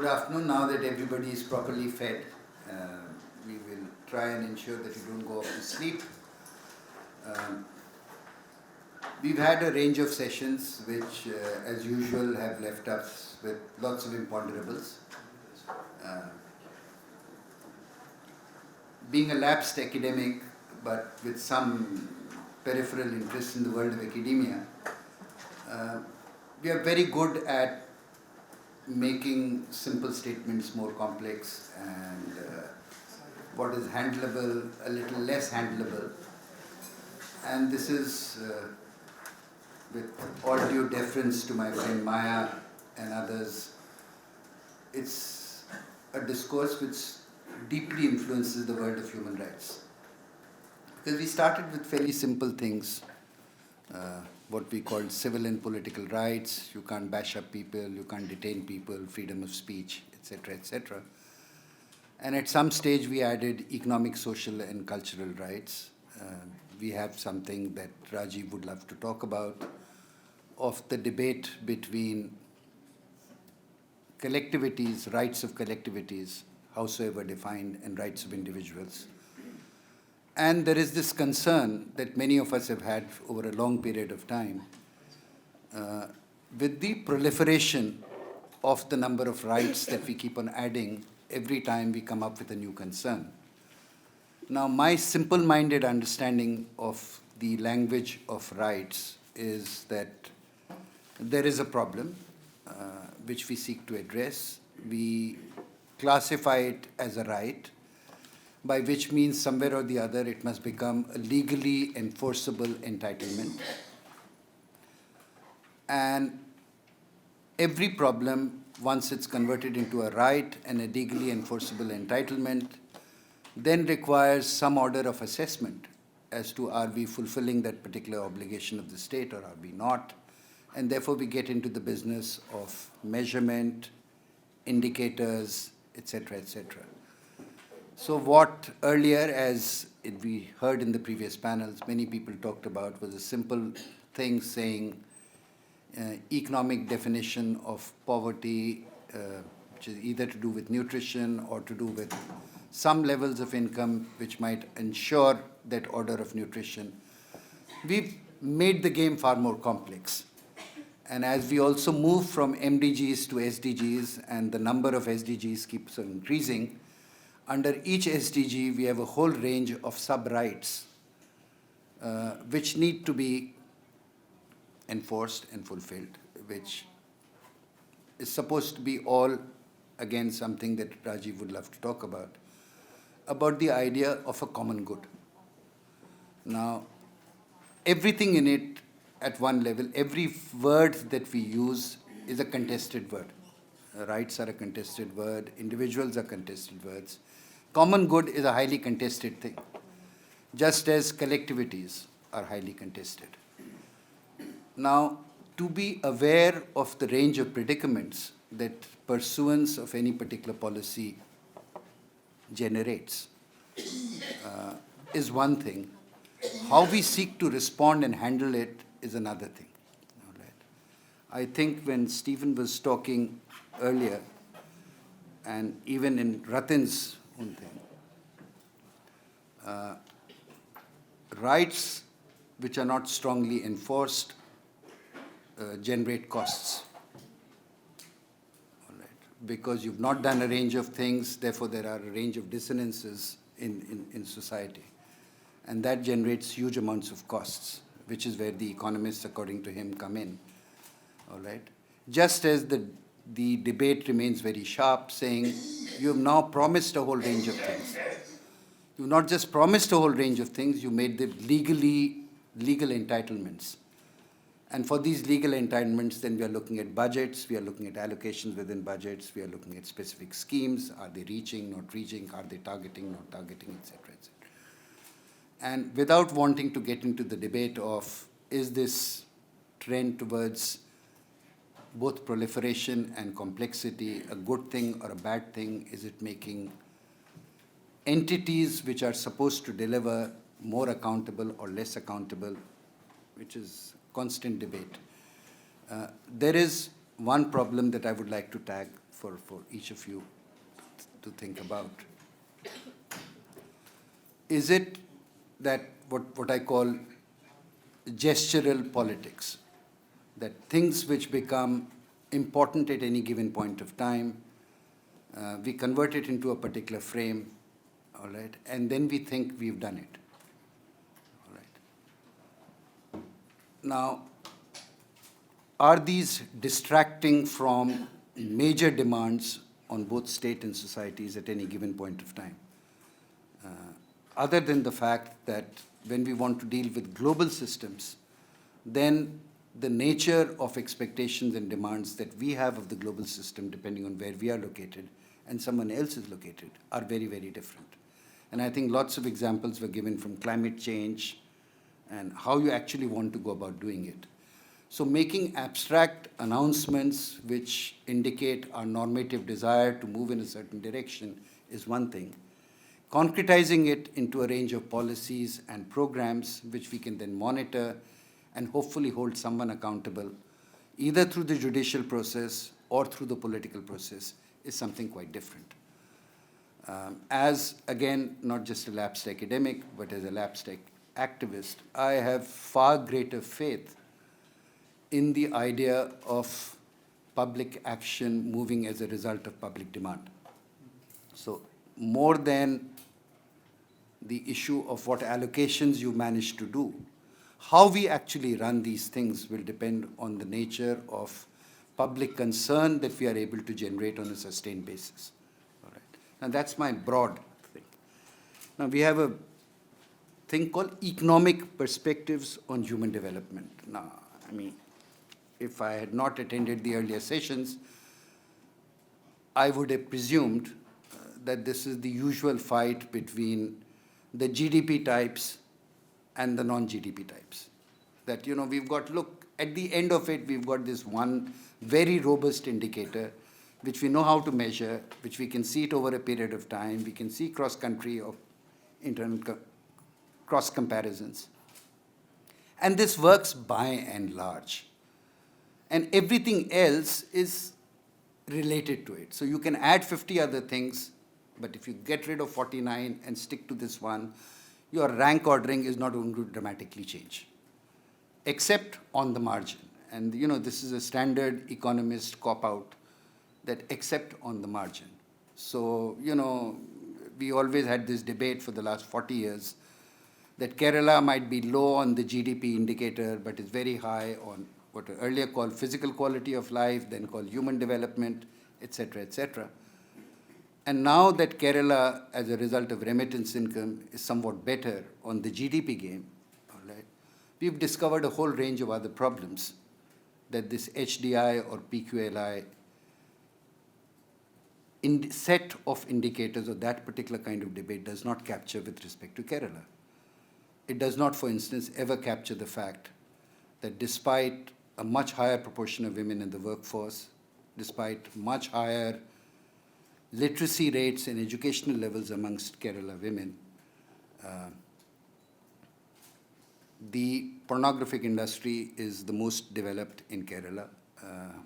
Good afternoon. Now that everybody is properly fed, we will try and ensure that you don't go off to sleep. We've had a range of sessions which, as usual, have left us with lots of imponderables. Being a lapsed academic, but with some peripheral interest in the world of academia, we are very good at making simple statements more complex and what is handleable a little less handleable. And this is, with all due deference to my friend Maya and others, it's a discourse which deeply influences the world of human rights. Because we started with fairly simple things, what we called civil and political rights. You can't bash up people, you can't detain people, freedom of speech, etc., etc. And at some stage we added economic, social and cultural rights. We have something that Rajiv would love to talk about, of the debate between collectivities, rights of collectivities, howsoever defined, and rights of individuals. And there is this concern that many of us have had over a long period of time with the proliferation of the number of rights that we keep on adding every time we come up with a new concern. Now, my simple-minded understanding of the language of rights is that there is a problem which we seek to address. We classify it as a right, by which means somewhere or the other it must become a legally enforceable entitlement. And every problem, once it's converted into a right and a legally enforceable entitlement, then requires some order of assessment as to are we fulfilling that particular obligation of the state or are we not. And therefore we get into the business of measurement, indicators, etc., etc. So what earlier, as we heard in the previous panels, many people talked about was a simple thing saying economic definition of poverty, which is either to do with nutrition or to do with some levels of income which might ensure that order of nutrition. We've made the game far more complex. And as we also move from MDGs to SDGs and the number of SDGs keeps on increasing, under each SDG, we have a whole range of sub-rights which need to be enforced and fulfilled, which is supposed to be all, again, something that Rajiv would love to talk about the idea of a common good. Now, everything in it at one level, every word that we use is a contested word. Rights are a contested word, individuals are contested words. Common good is a highly contested thing, just as collectivities are highly contested. Now, to be aware of the range of predicaments that pursuance of any particular policy generates is one thing. How we seek to respond and handle it is another thing. All right. I think when Stephen was talking earlier, and even in Ratin's own thing, rights which are not strongly enforced generate costs. All right. Because you've not done a range of things, therefore there are a range of dissonances in society. And that generates huge amounts of costs, which is where the economists, according to him, come in. All right. Just as the debate remains very sharp, saying you have now promised a whole range of things. You've not just promised a whole range of things, you made them legal entitlements. And for these legal entitlements, then we are looking at budgets, we are looking at allocations within budgets, we are looking at specific schemes. Are they reaching, not reaching? Are they targeting, not targeting, etc., etc. And without wanting to get into the debate of is this trend towards both proliferation and complexity a good thing or a bad thing? Is it making entities which are supposed to deliver more accountable or less accountable, which is constant debate. There is one problem that I would like to tag for each of you to think about. Is it that what I call gestural politics, that things which become important at any given point of time, we convert it into a particular frame, all right, and then we think we've done it, all right. Now, are these distracting from major demands on both state and societies at any given point of time? Other than the fact that when we want to deal with global systems, then the nature of expectations and demands that we have of the global system, depending on where we are located and someone else is located, are very, very different. And I think lots of examples were given from climate change and how you actually want to go about doing it. So making abstract announcements which indicate our normative desire to move in a certain direction is one thing. Concretizing it into a range of policies and programs which we can then monitor and hopefully hold someone accountable, either through the judicial process or through the political process, is something quite different. As, again, not just a lapsed academic, but as a lapsed activist, I have far greater faith in the idea of public action moving as a result of public demand. So more than the issue of what allocations you manage to do, how we actually run these things will depend on the nature of public concern that we are able to generate on a sustained basis. All right. Now that's my broad thing. Now we have a thing called economic perspectives on human development. Now, I mean, if I had not attended the earlier sessions, I would have presumed that this is the usual fight between the GDP types and the non-GDP types. That, we've got, look, at the end of it, we've got this one very robust indicator, which we know how to measure, which we can see it over a period of time. We can see cross-country or internal cross comparisons. And this works by and large. And everything else is related to it. So you can add 50 other things, but if you get rid of 49 and stick to this one, your rank ordering is not going to dramatically change, except on the margin. And this is a standard economist cop-out, that except on the margin. So, we always had this debate for the last 40 years that Kerala might be low on the GDP indicator, but is very high on what were earlier called physical quality of life, then called human development, etc., etc. And now that Kerala, as a result of remittance income, is somewhat better on the GDP game, all right, we've discovered a whole range of other problems that this HDI or PQLI set of indicators or that particular kind of debate does not capture with respect to Kerala. It does not, for instance, ever capture the fact that despite a much higher proportion of women in the workforce, despite much higher literacy rates and educational levels amongst Kerala women, the pornographic industry is the most developed in Kerala.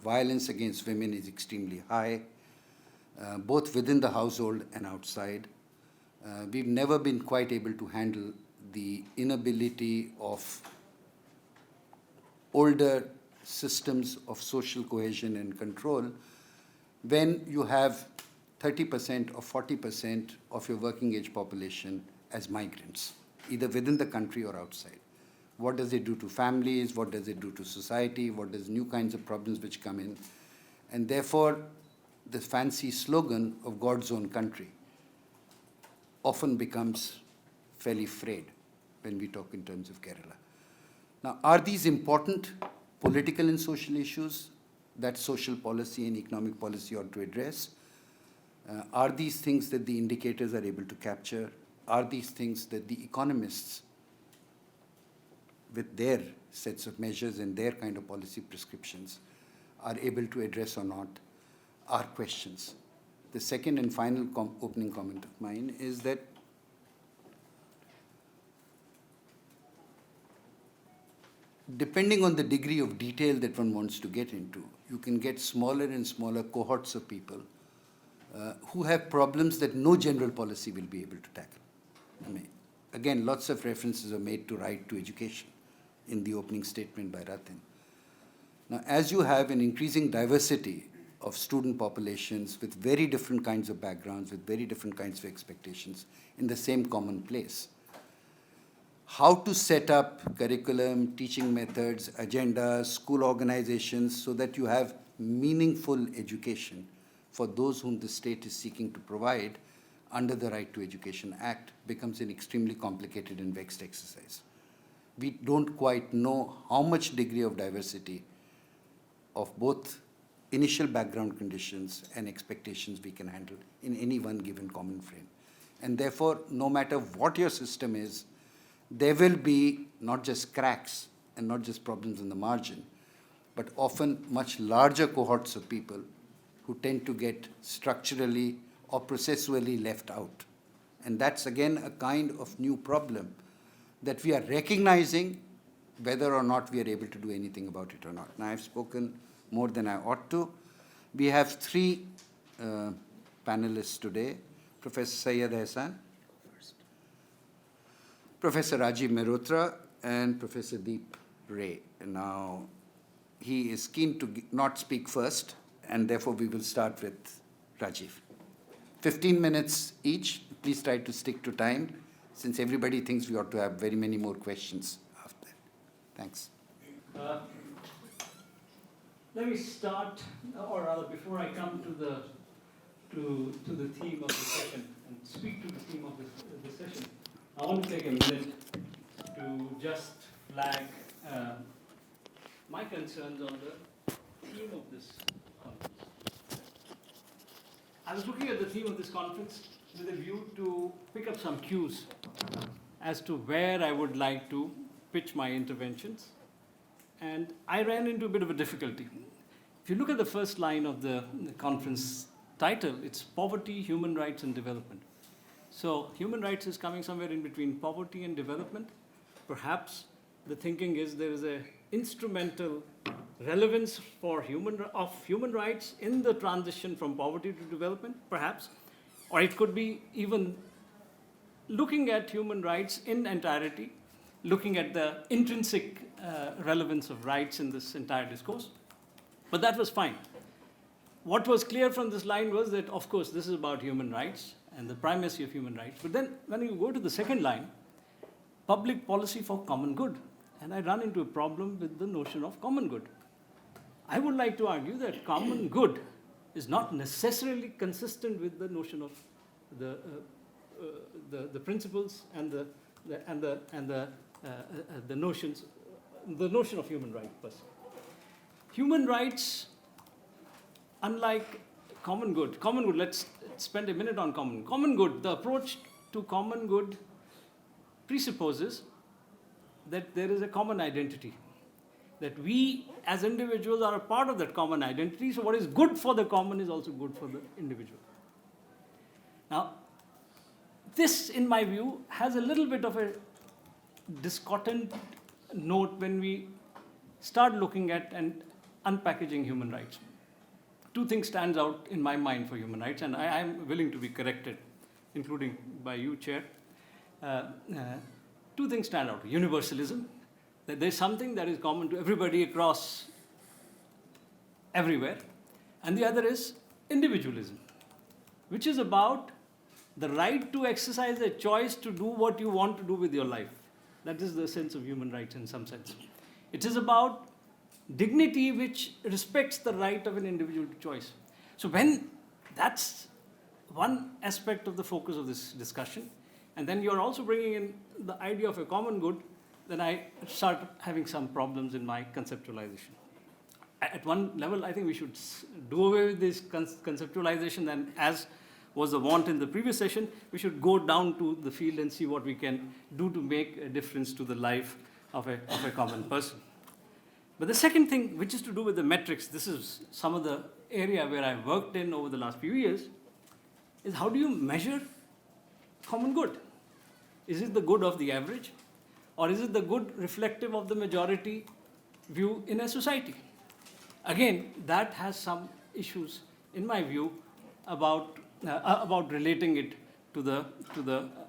Violence against women is extremely high, both within the household and outside. We've never been quite able to handle the inability of older systems of social cohesion and control when you have 30% or 40% of your working age population as migrants, either within the country or outside. What does it do to families? What does it do to society? What does new kinds of problems which come in? And therefore, the fancy slogan of God's own country often becomes fairly frayed when we talk in terms of Kerala. Now, are these important political and social issues that social policy and economic policy ought to address? Are these things that the indicators are able to capture? Are these things that the economists, with their sets of measures and their kind of policy prescriptions, are able to address or not, are questions. The second and final opening comment of mine is that depending on the degree of detail that one wants to get into, you can get smaller and smaller cohorts of people who have problems that no general policy will be able to tackle. I mean, again, lots of references are made to right to education in the opening statement by Ratin. Now, as you have an increasing diversity of student populations with very different kinds of backgrounds, with very different kinds of expectations in the same common place, how to set up curriculum, teaching methods, agendas, school organizations so that you have meaningful education for those whom the state is seeking to provide under the Right to Education Act becomes an extremely complicated and vexed exercise. We don't quite know how much degree of diversity of both initial background conditions and expectations we can handle in any one given common frame. And therefore, no matter what your system is, there will be not just cracks and not just problems in the margin, but often much larger cohorts of people who tend to get structurally or processually left out. And that's again a kind of new problem that we are recognizing whether or not we are able to do anything about it or not. Now, I've spoken more than I ought to. We have three panelists today: Professor Syed Ehsan, Professor Rajiv Mehrotra, and Professor Deep Ray. Now, he is keen to not speak first, and therefore we will start with Rajiv. 15 minutes each. Please try to stick to time, since everybody thinks we ought to have very many more questions after that. Thanks. Let me start, or rather, before I come to the theme of the session and speak to the theme of the session, I want to take a minute to just flag my concerns on the theme of this conference. I was looking at the theme of this conference with a view to pick up some cues as to where I would like to pitch my interventions. And I ran into a bit of a difficulty. If you look at the first line of the conference title, it's Poverty, Human Rights and Development. So human rights is coming somewhere in between poverty and development. Perhaps the thinking is there is an instrumental relevance for human rights in the transition from poverty to development, perhaps. Or it could be even looking at human rights in entirety, looking at the intrinsic relevance of rights in this entire discourse. But that was fine. What was clear from this line was that, of course, this is about human rights and the primacy of human rights. But then when you go to the second line, public policy for common good, and I run into a problem with the notion of common good. I would like to argue that common good is not necessarily consistent with the notion of the principles and the notions, the notion of human rights. Human rights, unlike common good, let's spend a minute on common good. The approach to common good presupposes that there is a common identity, that we as individuals are a part of that common identity. So what is good for the common is also good for the individual. Now, this, in my view, has a little bit of a discordant note when we start looking at and unpackaging human rights. Two things stand out in my mind for human rights, and I am willing to be corrected, including by you, Chair. Two things stand out. Universalism, that there's something that is common to everybody across everywhere. And the other is individualism, which is about the right to exercise a choice to do what you want to do with your life. That is the sense of human rights in some sense. It is about dignity which respects the right of an individual to choice. So when that's one aspect of the focus of this discussion, and then you're also bringing in the idea of a common good, then I start having some problems in my conceptualization. At one level, I think we should do away with this conceptualization, and as was the want in the previous session, we should go down to the field and see what we can do to make a difference to the life of a common person. But the second thing, which is to do with the metrics, this is some of the area where I've worked in over the last few years, is how do you measure common good? Is it the good of the average? Or is it the good reflective of the majority view in a society. Again, that has some issues, in my view, about relating it to the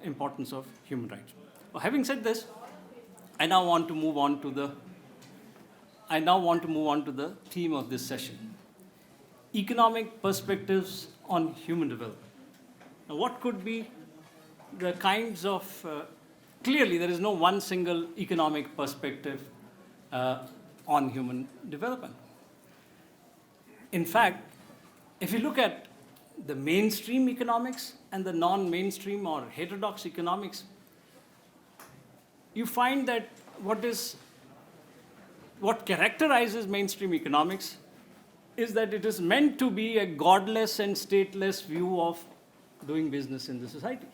importance of human rights. Well, having said this, I now want to move on to the theme of this session: economic perspectives on human development. Now, what could be the kinds of clearly, there is no one single economic perspective on human development. In fact, if you look at the mainstream economics and the non-mainstream or heterodox economics, you find that what characterizes mainstream economics is that it is meant to be a godless and stateless view of doing business in the society,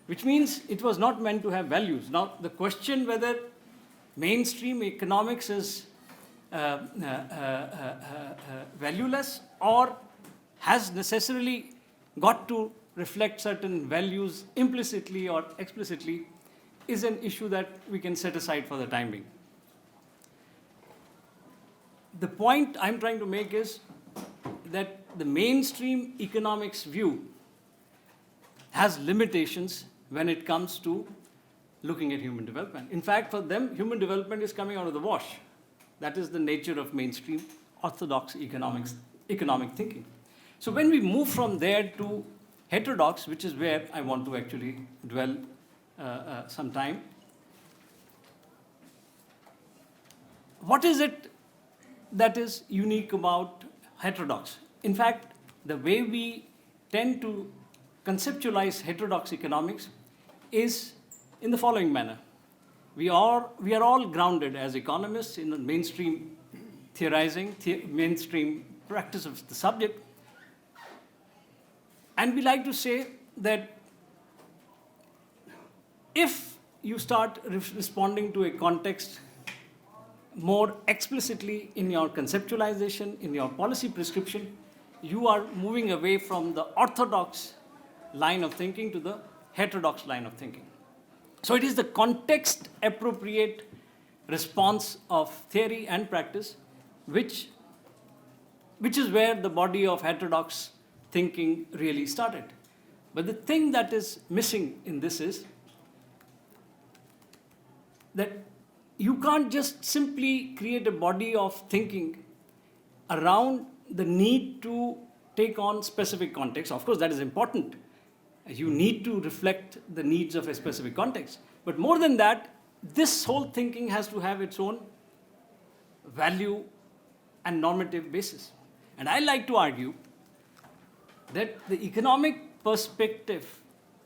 which means it was not meant to have values. Now, the question whether mainstream economics is valueless or has necessarily got to reflect certain values implicitly or explicitly is an issue that we can set aside for the time being. The point I'm trying to make is that the mainstream economics view has limitations when it comes to looking at human development. In fact, for them, human development is coming out of the wash. That is the nature of mainstream orthodox economic thinking. So when we move from there to heterodox, which is where I want to actually dwell some time, what is it that is unique about heterodox? In fact, the way we tend to conceptualize heterodox economics is in the following manner. We are all grounded as economists in the mainstream theorizing, mainstream practice of the subject. And we like to say that if you start responding to a context more explicitly in your conceptualization, in your policy prescription, you are moving away from the orthodox line of thinking to the heterodox line of thinking. So it is the context-appropriate response of theory and practice which is where the body of heterodox thinking really started. But the thing that is missing in this is that you can't just simply create a body of thinking around the need to take on specific context. Of course, that is important. You need to reflect the needs of a specific context. But more than that, this whole thinking has to have its own value and normative basis. And I like to argue that the economic perspective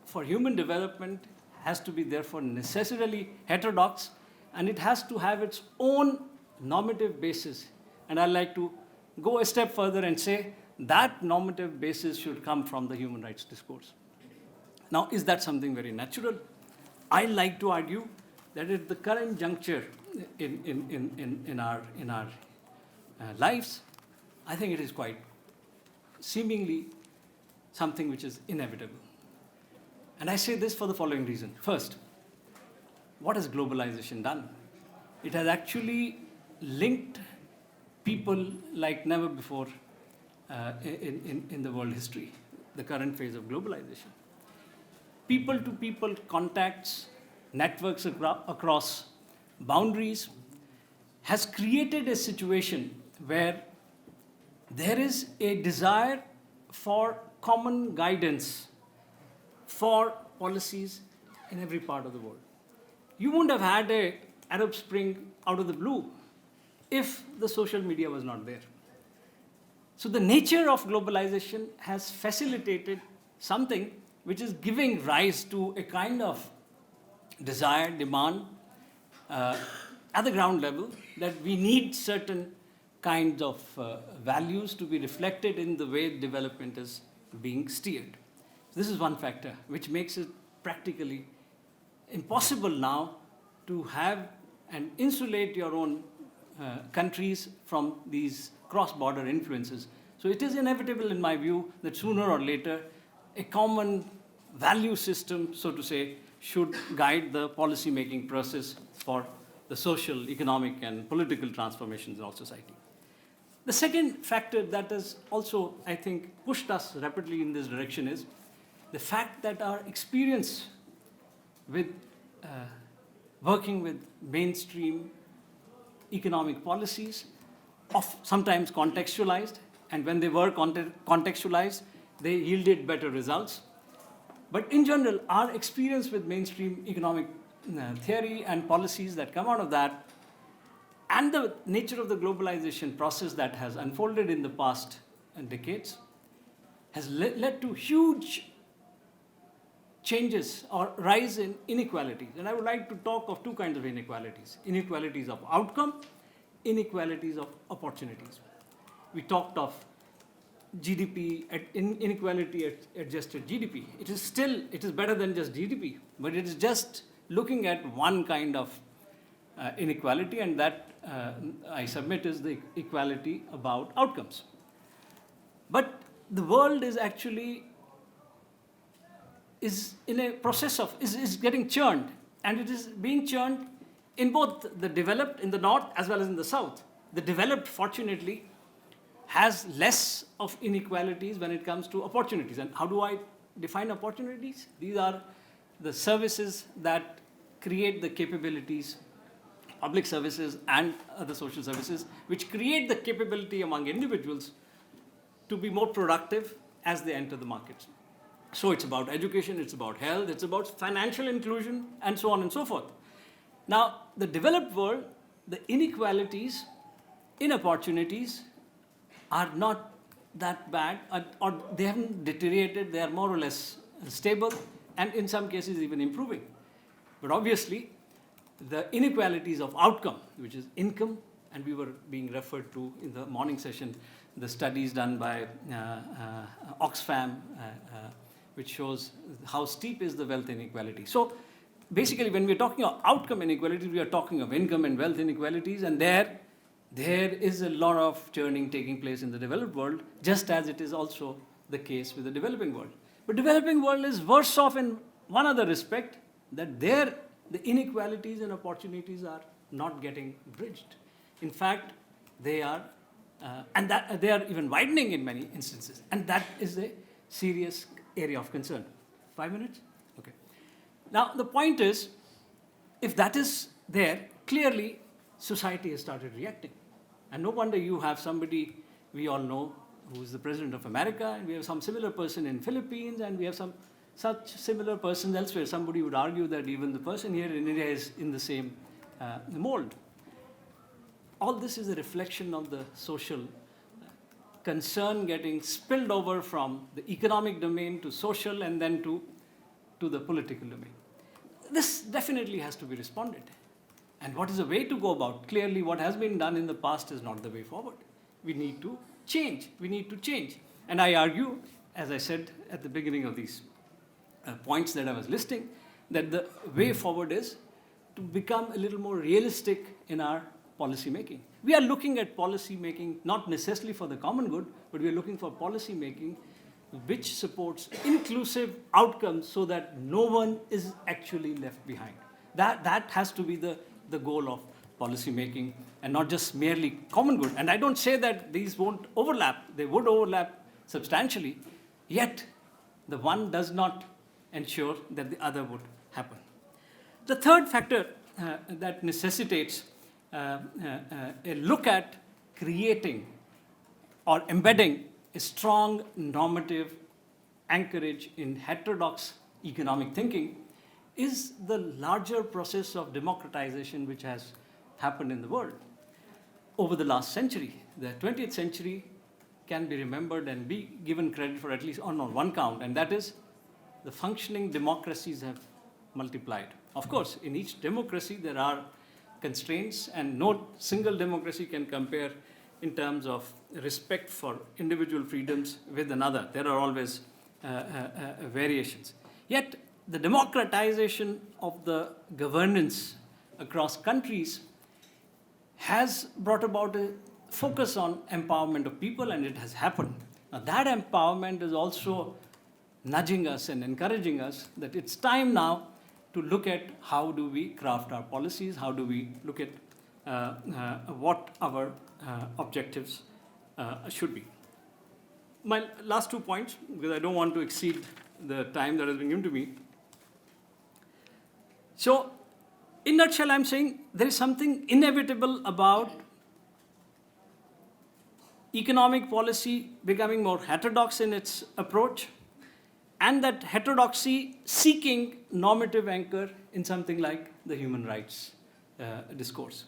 for human development has to be therefore necessarily heterodox, and it has to have its own normative basis. And I like to go a step further and say that normative basis should come from the human rights discourse. Now, is that something very natural? I like to argue that at the current juncture in our lives, I think it is quite seemingly something which is inevitable. And I say this for the following reason. First, what has globalization done? It has actually linked people like never before in the world history, the current phase of globalization. People-to-people contacts, networks across boundaries has created a situation where there is a desire for common guidance for policies in every part of the world. You wouldn't have had an Arab Spring out of the blue if the social media was not there. So the nature of globalization has facilitated something which is giving rise to a kind of desire, demand at the ground level that we need certain kinds of values to be reflected in the way development is being steered. This is one factor which makes it practically impossible now to have and insulate your own countries from these cross-border influences. So it is inevitable, in my view, that sooner or later a common value system, so to say, should guide the policy-making process for the social, economic, and political transformations in our society. The second factor that has also, I think, pushed us rapidly in this direction is the fact that our experience with working with mainstream economic policies, sometimes contextualized, and when they were contextualized, they yielded better results. But in general, our experience with mainstream economic theory and policies that come out of that, and the nature of the globalization process that has unfolded in the past decades, has led to huge changes or rise in inequalities. And I would like to talk of two kinds of inequalities: inequalities of outcome, inequalities of opportunities. We talked of GDP, inequality adjusted GDP. It is better than just GDP, but it is just looking at one kind of inequality, and that I submit is the equality about outcomes. But the world is actually in a process of, is getting churned, and it is being churned in both the developed, in the north as well as in the south. The developed, fortunately, has less of inequalities when it comes to opportunities. And how do I define opportunities? These are the services that create the capabilities, public services and other social services, which create the capability among individuals to be more productive as they enter the markets. So it's about education, it's about health, it's about financial inclusion, and so on and so forth. Now, the developed world, the inequalities in opportunities are not that bad, or they haven't deteriorated, they are more or less stable, and in some cases even improving. But obviously, the inequalities of outcome, which is income, and we were being referred to in the morning session, the studies done by Oxfam, which shows how steep is the wealth inequality. So basically, when we're talking of outcome inequalities, we are talking of income and wealth inequalities, and there is a lot of churning taking place in the developed world, just as it is also the case with the developing world. But developing world is worse off in one other respect, that there the inequalities and opportunities are not getting bridged. In fact, they are, and that they are even widening in many instances, and that is a serious area of concern. 5 minutes? Okay. Now, the point is, if that is there, clearly society has started reacting. And no wonder you have somebody we all know who is the President of America, and we have some similar person in Philippines, and we have some such similar persons elsewhere. Somebody would argue that even the person here in India is in the same mold. All this is a reflection of the social concern getting spilled over from the economic domain to social, and then to the political domain. This definitely has to be responded. And what is the way to go about? Clearly, what has been done in the past is not the way forward. We need to change. We need to change. And I argue, as I said at the beginning of these points that I was listing, that the way forward is to become a little more realistic in our policy making. We are looking at policy making not necessarily for the common good, but we are looking for policy making which supports inclusive outcomes so that no one is actually left behind. That has to be the goal of policy making, and not just merely common good. And I don't say that these won't overlap. They would overlap substantially, yet the one does not ensure that the other would happen. The third factor that necessitates a look at creating or embedding a strong normative anchorage in heterodox economic thinking is the larger process of democratization which has happened in the world over the last century. The 20th century can be remembered and be given credit for at least on one count, and that is the functioning democracies have multiplied. Of course, in each democracy there are constraints, and no single democracy can compare in terms of respect for individual freedoms with another. There are always variations. Yet, the democratization of the governance across countries has brought about a focus on empowerment of people, and it has happened. Now, that empowerment is also nudging us and encouraging us that it's time now to look at how do we craft our policies, how do we look at what our objectives should be. My last 2 points, because I don't want to exceed the time that has been given to me. So, in a nutshell, I'm saying there is something inevitable about economic policy becoming more heterodox in its approach, and that heterodoxy seeking normative anchor in something like the human rights discourse.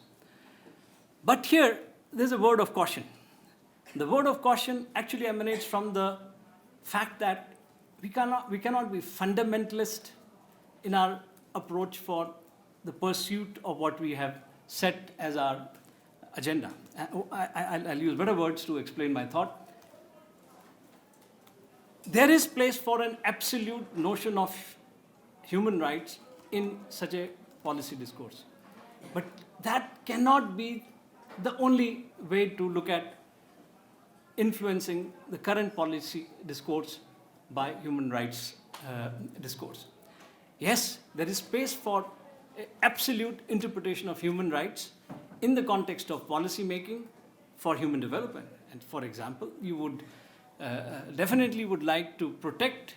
But here, there's a word of caution. The word of caution actually emanates from the fact that we cannot be fundamentalist in our approach for the pursuit of what we have set as our agenda. I'll use better words to explain my thought. There is place for an absolute notion of human rights in such a policy discourse. But that cannot be the only way to look at influencing the current policy discourse by human rights discourse. Yes, there is space for absolute interpretation of human rights in the context of policy making for human development. And for example, you would definitely would like to protect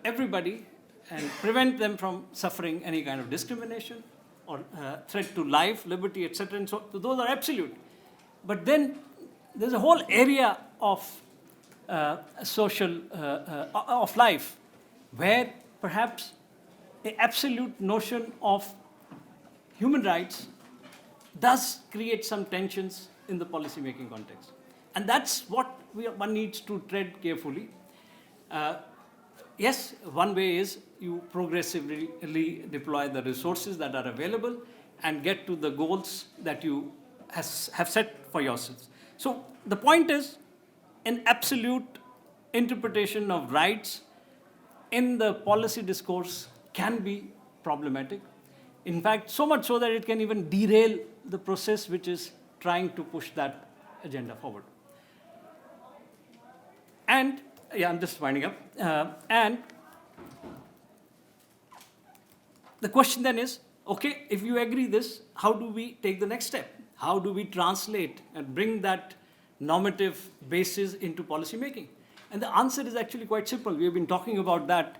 everybody and prevent them from suffering any kind of discrimination or threat to life, liberty, etc. And so those are absolute. But then there's a whole area of social of life where perhaps an absolute notion of human rights does create some tensions in the policy-making context. And that's what one needs to tread carefully. Yes, one way is you progressively deploy the resources that are available and get to the goals that you have set for yourselves. So the point is, an absolute interpretation of rights in the policy discourse can be problematic. In fact, so much so that it can even derail the process which is trying to push that agenda forward. And, yeah, I'm just winding up. And the question then is, okay, if you agree this, how do we take the next step? How do we translate and bring that normative basis into policy making? And the answer is actually quite simple. We have been talking about that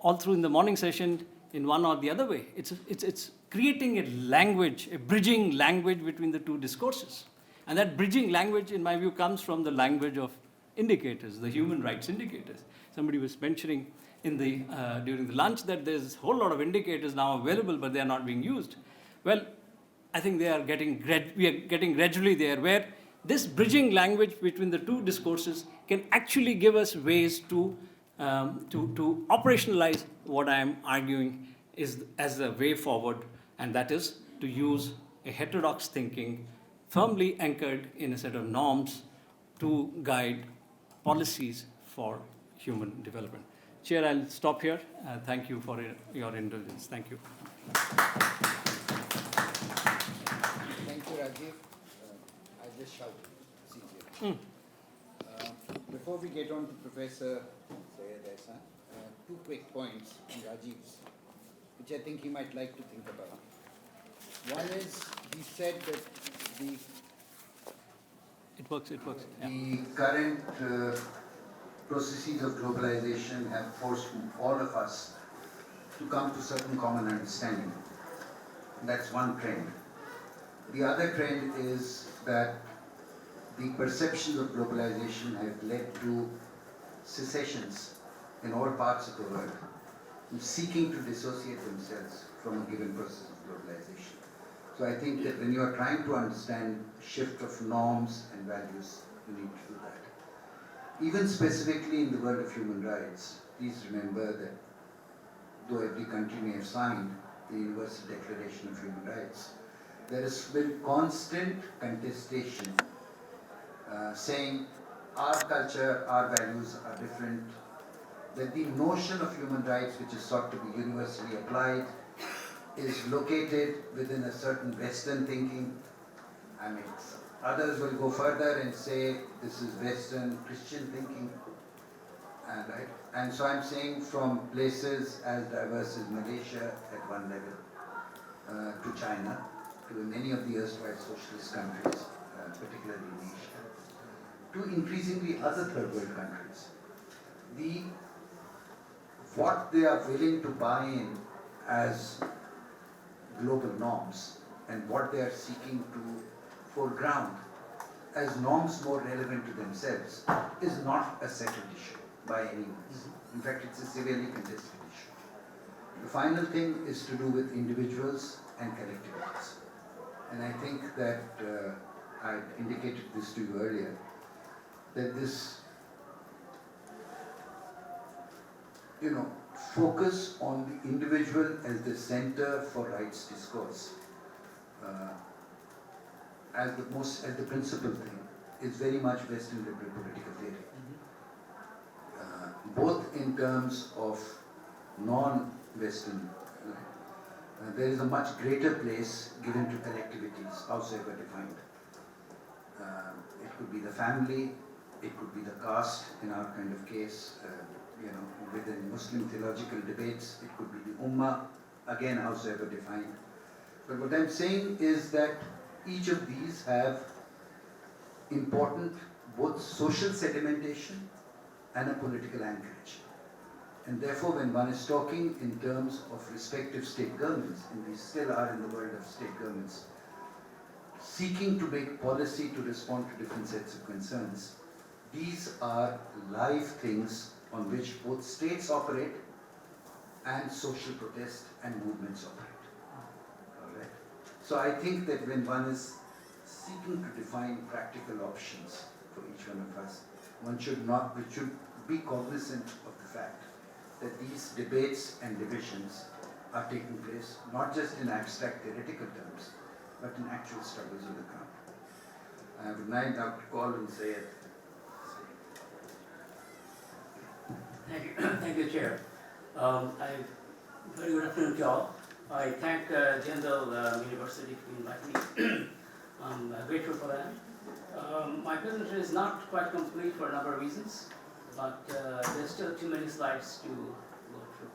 all through in the morning session in one or the other way. It's creating a language, a bridging language between the two discourses. And that bridging language, in my view, comes from the language of indicators, the human rights indicators. Somebody was mentioning in the, during the lunch that there's a whole lot of indicators now available, but they are not being used. Well, I think we are getting gradually there, where this bridging language between the two discourses can actually give us ways to operationalize what I am arguing is as the way forward, and that is to use a heterodox thinking firmly anchored in a set of norms to guide policies for human development. Chair, I'll stop here. Thank you for your indulgence. Thank you. Thank you, Rajiv. I just shout. It's easier. Before we get on to Professor Syed Ehsan, 2 quick points on Rajiv's, which I think he might like to think about. One is, he said that the It works. Yeah. The current processes of globalization have forced all of us to come to certain common understanding. That's one trend. The other trend is that the perceptions of globalization have led to secessions in all parts of the world, seeking to dissociate themselves from a given process of globalization. So I think that when you are trying to understand shift of norms and values, you need to do that. Even specifically in the world of human rights, please remember that though every country may have signed the Universal Declaration of Human Rights, there has been constant contestation saying our culture, our values are different, that the notion of human rights, which is sought to be universally applied, is located within a certain Western thinking. I mean, others will go further and say this is Western Christian thinking. Right. And so I'm saying from places as diverse as Malaysia at one level, to China, to many of the erstwhile socialist countries, particularly in Asia, to increasingly other third world countries. The what they are willing to buy in as global norms and what they are seeking to foreground as norms more relevant to themselves is not a settled issue by any means. In fact, it's a severely contested issue. The final thing is to do with individuals and collectivities. And I think that I indicated this to you earlier, that this, focus on the individual as the center for rights discourse, as the principal thing, is very much Western liberal political theory. Both in terms of non-Western, there is a much greater place given to collectivities, howsoever defined. It could be the family, it could be the caste in our kind of case, within Muslim theological debates, it could be the ummah, again, howsoever defined. But what I'm saying is that each of these have important both social sedimentation and a political anchorage. And therefore, when one is talking in terms of respective state governments, and we still are in the world of state governments, seeking to make policy to respond to different sets of concerns, these are live things on which both states operate and social protest and movements operate. All right? So I think that when one is seeking to define practical options for each one of us, one should be cognizant of the fact that these debates and divisions are taking place not just in abstract theoretical terms, but in actual struggles on the ground. I would now call and say it. Thank you, thank you, Chair. Very good afternoon to all. I thank Jindal University for inviting me. I'm grateful for that. My presentation is not quite complete for a number of reasons, but there's still too many slides to go through.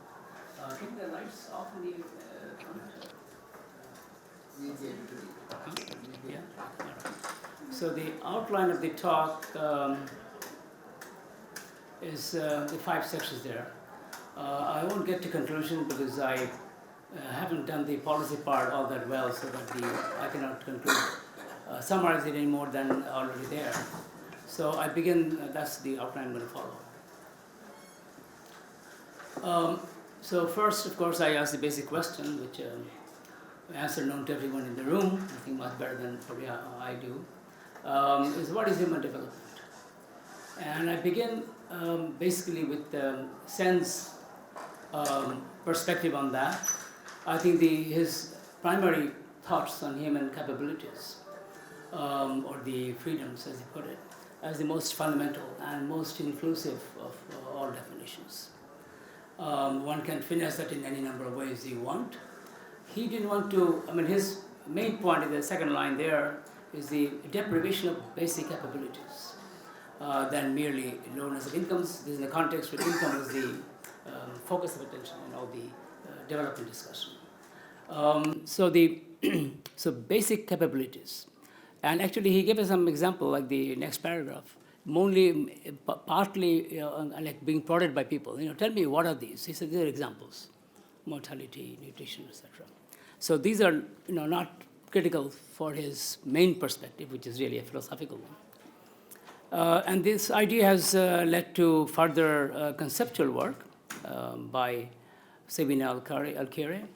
Can the lights off in the Yeah. So the outline of the talk is the 5 sections there. I won't get to conclusion because I haven't done the policy part all that well, so that I cannot conclude, summarize it any more than already there. So I begin, that's the outline I'm going to follow. So first, of course, I ask the basic question, which answer known to everyone in the room, I think much better than probably I do, is what is human development? And I begin basically with Sen's perspective on that. I think his primary thoughts on human capabilities, or the freedoms, as he put it, as the most fundamental and most inclusive of all definitions. One can finesse that in any number of ways you want. He didn't want to, his main point in the second line there is the deprivation of basic capabilities than merely lowness of incomes. This is in the context where income is the focus of attention in all the development discussion. So basic capabilities. And actually he gave us some example, like the next paragraph, only partly like being prodded by people. Tell me what are these? He said these are examples: mortality, nutrition, etc. So these are not critical for his main perspective, which is really a philosophical one. And this idea has led to further conceptual work by Sabina Al-Khairi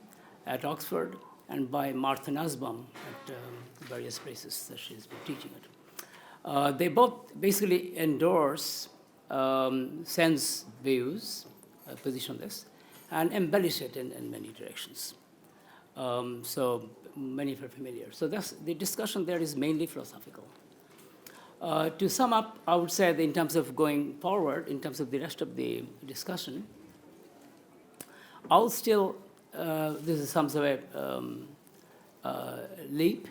at Oxford and by Martha Nussbaum at various places that she's been teaching at. They both basically endorse Sen's views, position on this, and embellish it in many directions. So many are familiar. So the discussion there is mainly philosophical. To sum up, I would say that in terms of going forward, in terms of the rest of the discussion, I'll still, this is some sort of leap,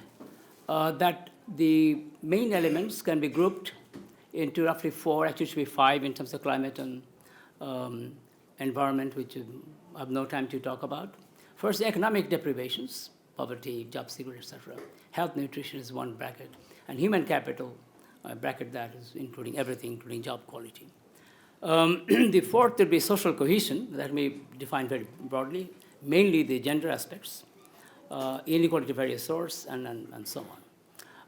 that the main elements can be grouped into roughly 4, actually it should be 5 in terms of climate and environment, which I have no time to talk about. First, economic deprivations, poverty, job security, etc. Health, nutrition is one bracket, and human capital, bracket that is including everything, including job quality. The fourth will be social cohesion, that may be defined very broadly, mainly the gender aspects, inequality of various source, and so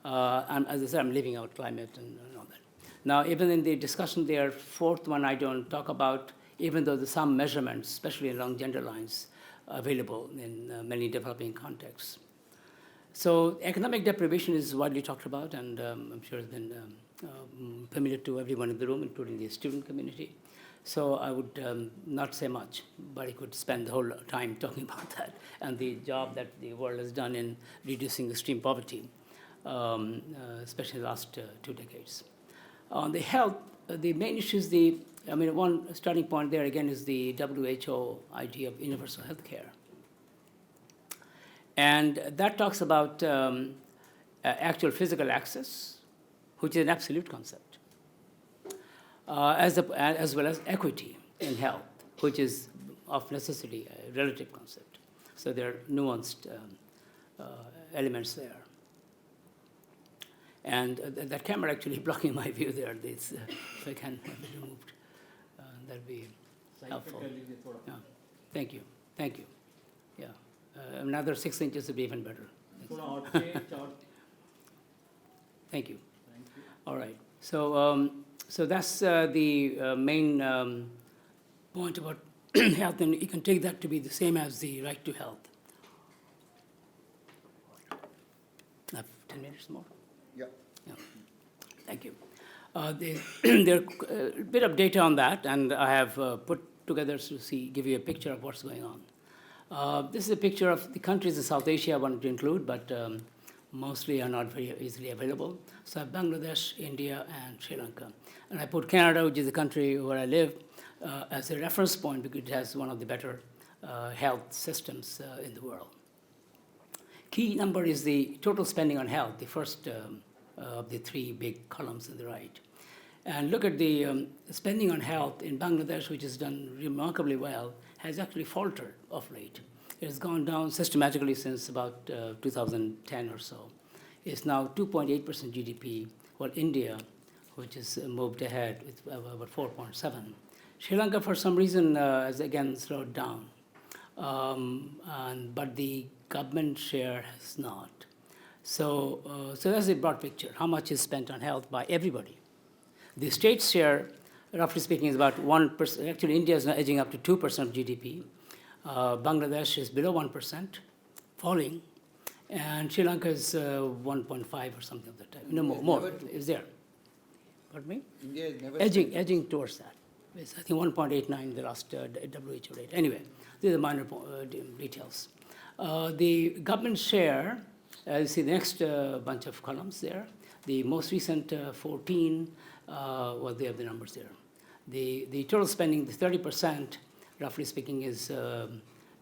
on. And as I said, I'm leaving out climate and all that. Now, even in the discussion there, fourth one I don't talk about, even though there's some measurements, especially along gender lines, available in many developing contexts. So economic deprivation is widely talked about, and I'm sure it's been familiar to everyone in the room, including the student community. So I would not say much, but I could spend the whole time talking about that and the job that the world has done in reducing extreme poverty, especially in the last 2 decades. On the health, the main issue is one starting point there again is the WHO idea of universal health care. And that talks about actual physical access, which is an absolute concept, as well as equity in health, which is of necessity a relative concept. So there are nuanced elements there. And that camera actually blocking my view there. If I can have it removed, that'd be helpful. Yeah. Thank you. Thank you. Yeah. Another 6 inches would be even better. Thank you. All right. So, so that's the main point about health, and you can take that to be the same as the right to health. I have 10 minutes more. Yeah. Yeah. Thank you. There are a bit of data on that, and I have put together to give you a picture of what's going on. This is a picture of the countries in South Asia I wanted to include, but mostly are not very easily available. So I have Bangladesh, India, and Sri Lanka. And I put Canada, which is the country where I live, as a reference point because it has one of the better health systems in the world. Key number is the total spending on health, the first of the 3 big columns on the right. And look at the spending on health in Bangladesh, which has done remarkably well, has actually faltered of late. It has gone down systematically since about 2010 or so. It's now 2.8% GDP, while India, which has moved ahead with about 4.7. Sri Lanka, for some reason, has again slowed down. But the government share has not. So that's a broad picture. How much is spent on health by everybody? The state share, roughly speaking, is about 1%. Actually, India is now edging up to 2% of GDP. Bangladesh is below 1%, falling. And Sri Lanka is 1.5 or something of that type. No, more is there. Pardon me? India is never edging towards that. It's, I think, 1.89 the last WHO rate. Anyway, these are minor details. The government share, you see the next bunch of columns there. The most recent 14, well, they have the numbers there. The total spending, the 30%, roughly speaking, is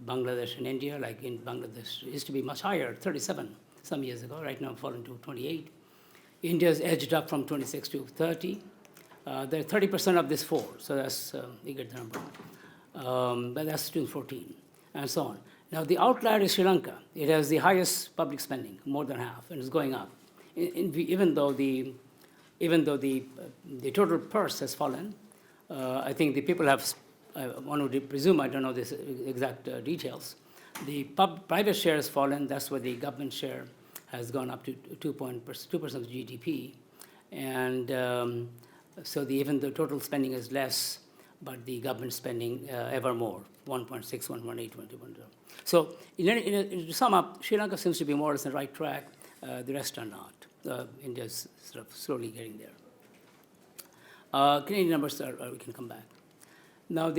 Bangladesh and India. Like in Bangladesh, it used to be much higher, 37 some years ago. Right now, fallen to 28. India's edged up from 26 to 30. They're 30% of this 4, so that's, you get the number. But that's 2014, and so on. Now, the outlier is Sri Lanka. It has the highest public spending, more than half, and it's going up. Even though the total purse has fallen, I think the people have, one would presume, I don't know the exact details, the private share has fallen. That's where the government share has gone up to 2% of GDP. And so even the total spending is less, but the government spending ever more, 1.6, 1.8, 1.1. So to sum up, Sri Lanka seems to be more or less on the right track. The rest are not. India's sort of slowly getting there. Canadian numbers we can come back. Now,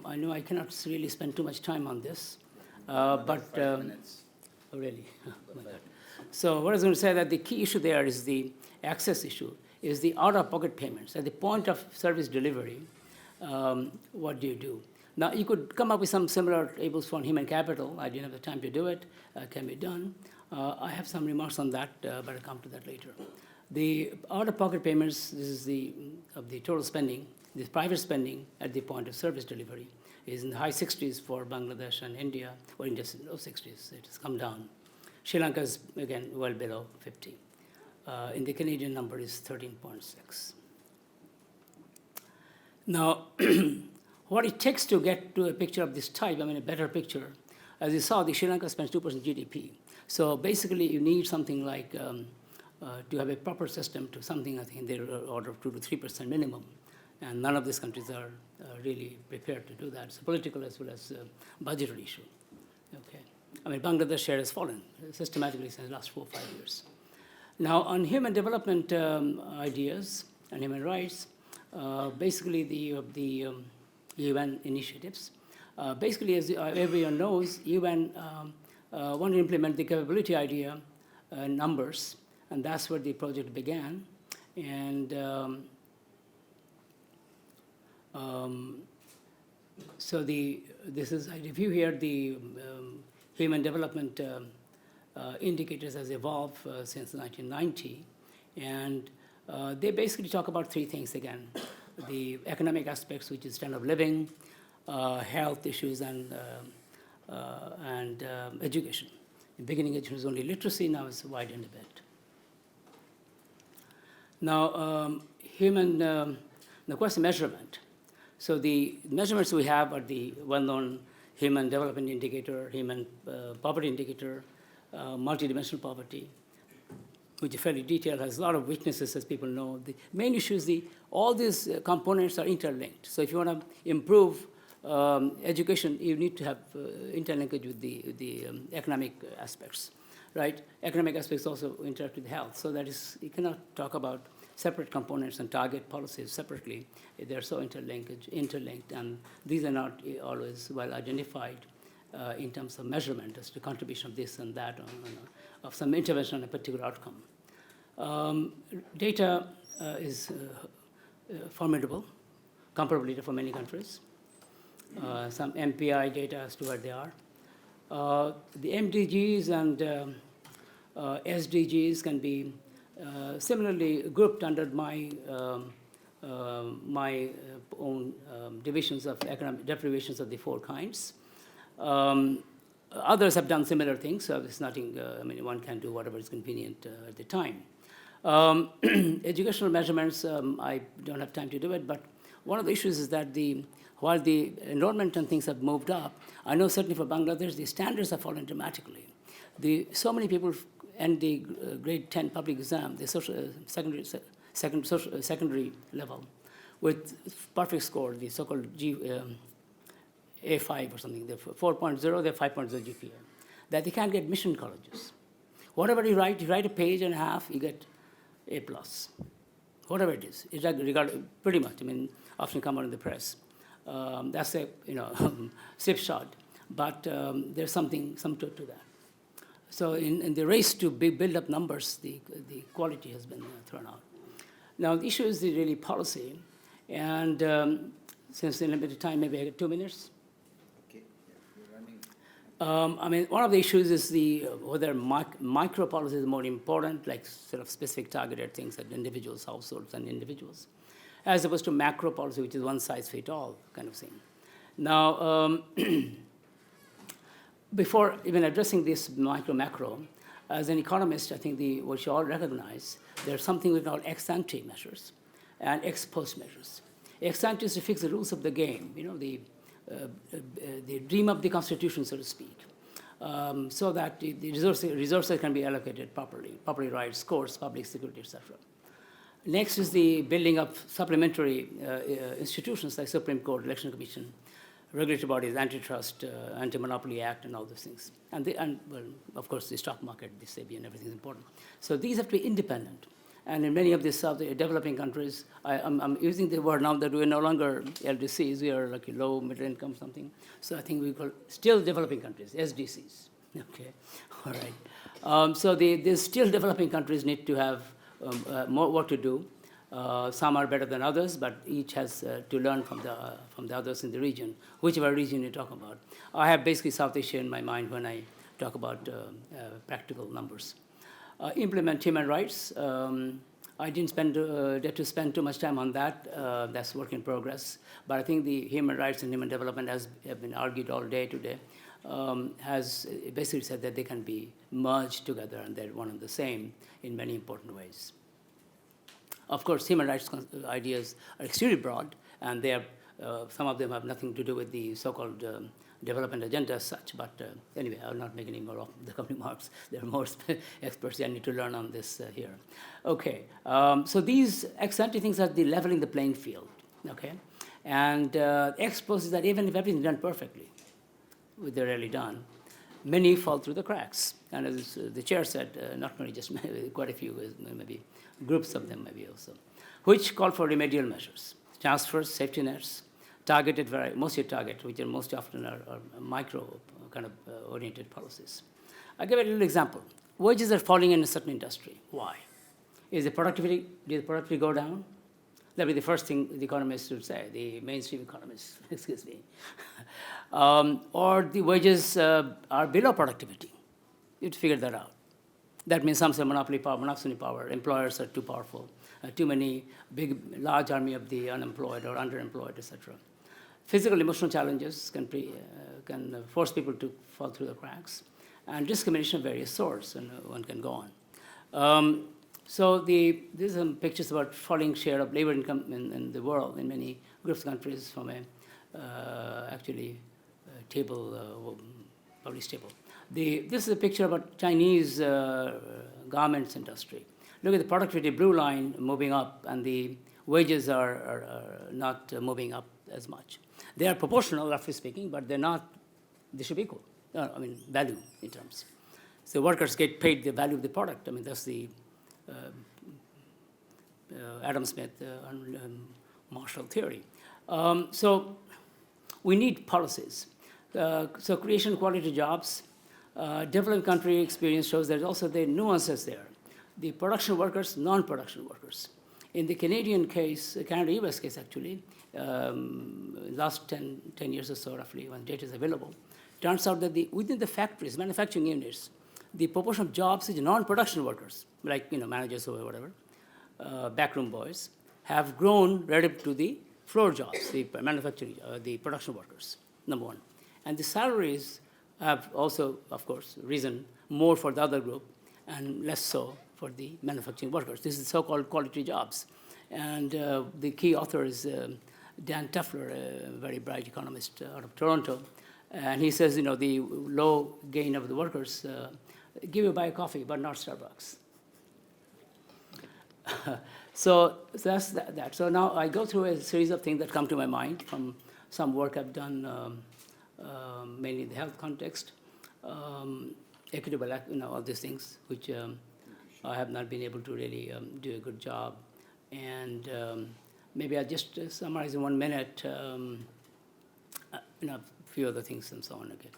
I know I cannot really spend too much time on this, but oh, really? Oh, my God. So what I was going to say that the key issue there is the access issue, is the out-of-pocket payments. At the point of service delivery, what do you do? Now, you could come up with some similar tables for human capital. I didn't have the time to do it. Can be done. I have some remarks on that, but I'll come to that later. The out-of-pocket payments, this is of the total spending, The private spending at the point of service delivery is in the high 60s for Bangladesh and India, or India's low 60s. It has come down. Sri Lanka is, again, well below 50. In the Canadian number is 13.6. Now, what it takes to get to a picture of this type, I mean, a better picture, as you saw, the Sri Lanka spends 2% GDP. So basically, you need something like, to have a proper system to something, I think, in the order of 2 to 3% minimum. And none of these countries are really prepared to do that. It's a political as well as a budgetary issue. Okay. I mean, Bangladesh share has fallen systematically since the last 4 or 5 years. Now, on human development ideas and human rights, basically the UN initiatives. Basically, as everyone knows, UN want to implement the capability idea numbers, and that's where the project began. And so this is, I review here the human development indicators has evolved since 1990. And they basically talk about 3 things again. The economic aspects, which is standard of living, health issues, and education. In the beginning, education was only literacy, now it's widened a bit. Now, of course, measurement. So the measurements we have are the well-known human development indicator, human poverty indicator, multidimensional poverty, which is fairly detailed, has a lot of weaknesses, as people know. The main issue is all these components are interlinked. So if you want to improve education, you need to have interlinkage with the economic aspects, right? Economic aspects also interact with health. So that is, you cannot talk about separate components and target policies separately. They're so interlinked, and these are not always well identified in terms of measurement as to contribution of this and that, of some intervention on a particular outcome. Data is formidable, comparable data for many countries. Some MPI data as to where they are. The MDGs and SDGs can be similarly grouped under my own divisions of economic deprivations of the 4 kinds. Others have done similar things, so it's nothing, I mean, one can do whatever is convenient at the time. Educational measurements, I don't have time to do it, but one of the issues is that while the enrollment and things have moved up, I know certainly for Bangladesh, the standards have fallen dramatically. So many people end the grade 10 public exam, the secondary level, with perfect score, the so-called A5 or something, the 4.0, the 5.0 GPA, that they can't get mission colleges. Whatever you write a page and a half, you get A+. Whatever it is, it's regarded pretty much, I mean, often come out in the press. That's a, slipshod, but there's some truth to that. So in the race to build up numbers, the quality has been thrown out. Now, the issue is really policy, and since the limited time, maybe I get 2 minutes. Okay, you're running. I mean, one of the issues is whether micro policy is more important, like sort of specific targeted things at individuals, households, and individuals, as opposed to macro policy, which is one size fits all kind of thing. Now, before even addressing this macro, as an economist, I think what you all recognize, there's something we call ex-ante measures and ex-post measures. Ex-ante is to fix the rules of the game, the dream of the Constitution, so to speak, so that the resources can be allocated properly right, scores, public security, etc. Next is the building of supplementary institutions like Supreme Court, Election Commission, regulatory bodies, antitrust, Anti-Monopoly Act, and all those things. And well, of course, the stock market, the SEBI, and everything is important. So these have to be independent. And in many of these developing countries, I'm using the word now that we're no longer LDCs, we are like low, middle income, something. So I think we call still developing countries, SDCs. Okay, all right. So the still developing countries need to have more work to do. Some are better than others, but each has to learn from the others in the region, whichever region you talk about. I have basically South Asia in my mind when I talk about practical numbers. Implement human rights. I didn't get to spend too much time on that. That's work in progress. But I think the human rights and human development, as have been argued all day today, has basically said that they can be merged together and they're one and the same in many important ways. Of course, human rights ideas are extremely broad, and they are, some of them have nothing to do with the so-called development agenda as such. But anyway, I will not make any more of the coming marks. There are more experts I need to learn on this here. Okay, so these ex-ante things are the leveling the playing field. Okay, and exposes that even if everything is done perfectly, which they're rarely done, many fall through the cracks. And as the chair said, not only just quite a few, maybe groups of them maybe also, which call for remedial measures, transfers, safety nets, targeted, mostly target, which are most often are micro kind of oriented policies. I'll give a little example. Wages are falling in a certain industry. Why? Did the productivity go down? That would be the first thing the economists would say, the mainstream economists, excuse me. Or the wages are below productivity. You'd figure that out. That means some say monopoly power, employers are too powerful, too many large army of the unemployed or underemployed, etc. Physical, emotional challenges can force people to fall through the cracks, and discrimination of various sorts, and one can go on. So these are some pictures about falling share of labor income in the world in many groups of countries from a table, published table. This is a picture about Chinese garments industry. Look at the productivity blue line moving up, and the wages are not moving up as much. They are proportional, roughly speaking, but they're not. They should be equal. I mean, value in terms. So workers get paid the value of the product. I mean, that's the Adam Smith Marshall theory. So we need policies. So creation of quality jobs. Developing country experience shows there's also the nuances there. The production workers, non-production workers. In the Canadian case, Canada-US case actually, last 10 years or so roughly, when data is available, turns out that within the factories, manufacturing units, the proportion of jobs which non-production workers, like managers or whatever, backroom boys, have grown relative to the floor jobs, the manufacturing, the production workers, number one. And the salaries have also, of course, risen more for the other group and less so for the manufacturing workers. This is so-called quality jobs. And the key author is Dan Tuffler, a very bright economist out of Toronto. And he says, the low gain of the workers give you buy a coffee, but not Starbucks. So that's that. So now I go through a series of things that come to my mind from some work I've done, mainly in the health context, equitable, all these things, which I have not been able to really do a good job. And maybe I'll just summarize in 1 minute, a few other things and so on. Okay.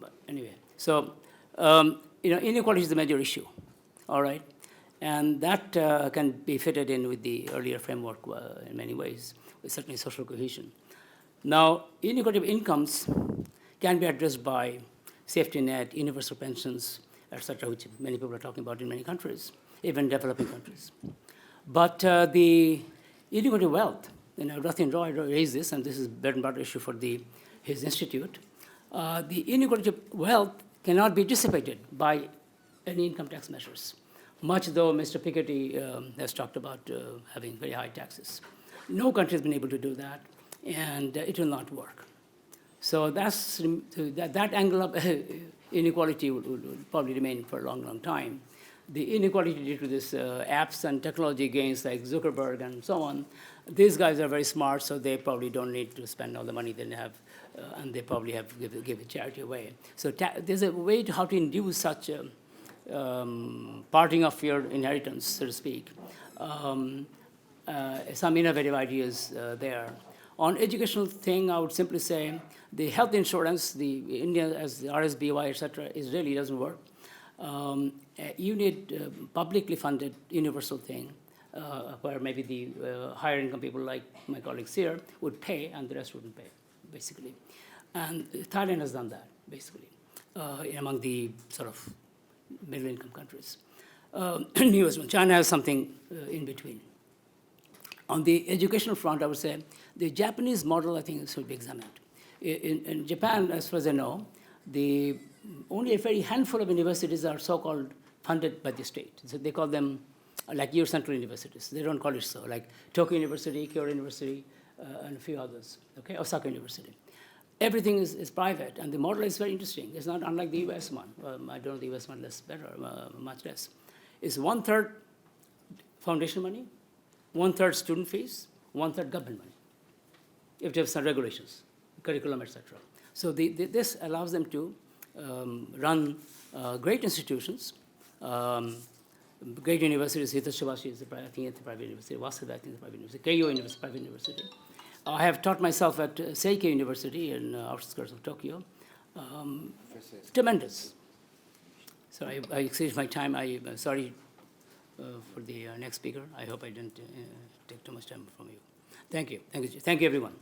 But anyway, so inequality is the major issue, all right, and that can be fitted in with the earlier framework in many ways, with certainly social cohesion. Now, inequality of incomes can be addressed by safety net, universal pensions, etc., which many people are talking about in many countries, even developing countries. But the inequality of wealth, Ruthin Roy raised this, and this is a bread and butter issue for his institute. The inequality of wealth cannot be dissipated by any income tax measures, much though Mr. Piketty has talked about having very high taxes. No country has been able to do that, and it will not work. So that angle of inequality will probably remain for a long, long time. The inequality due to this apps and technology gains like Zuckerberg and so on, these guys are very smart, so they probably don't need to spend all the money they have, and they probably have to give charity away. So there's a way to how to induce such parting of your inheritance, so to speak. Some innovative ideas there. On educational thing, I would simply say the health insurance, the India as the RSBY, etc., really doesn't work. You need publicly funded universal thing where maybe the higher income people like my colleagues here would pay and the rest wouldn't pay, basically. And Thailand has done that, basically, among the sort of middle income countries. newest one. China has something in between. On the educational front, I would say the Japanese model, I think, should be examined. In Japan, as far as I know, only a very handful of universities are so-called funded by the state. So they call them like your central universities. They don't call it so, like Tokyo University, Kyoto University, and a few others, okay, Osaka University. Everything is private, and the model is very interesting. It's not unlike the US one. I don't know the US one less better, much less. It's 1/3 foundation money, 1/3 student fees, 1/3 government money. If you have some regulations, curriculum, etc. So this allows them to run great institutions, great universities. Hitotsubashi is I think it's a private university. Waseda, I think, is a private university. Keio University, private university. I have taught myself at Seikei University in outskirts of Tokyo. Tremendous. So I exceeded my time. I'm sorry for the next speaker. I hope I didn't take too much time from you. Thank you. Thank you. Thank you, everyone.